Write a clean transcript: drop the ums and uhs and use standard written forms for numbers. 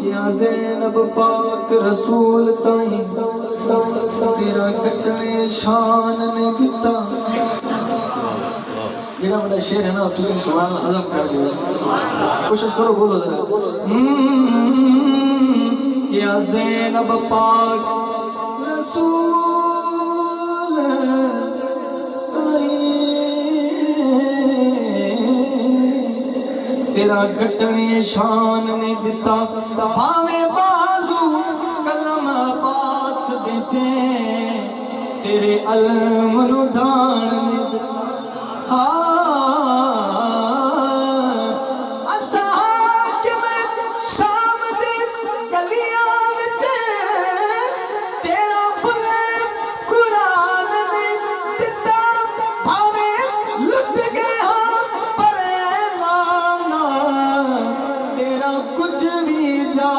یا زینب پاک رسول تائیں تیرا کٹنے شان نے دیتا جنہا بڑا شیر ہے نا تسی سبحان اللہ عظم کر لیا کوشش کرو بولو ذرا یا زینب پاک رسول تیرا گھٹنے شان نے دیتا بھاوے بازو کلم عباس دیتے تیرے علم نو دان نے دیتا اصحاکم شام دی گلیاں وچے تیرا بلے قرآن نے دیتا بھاوے لٹ گئے ہاں پر ایمان تیرا کچھ بھی جا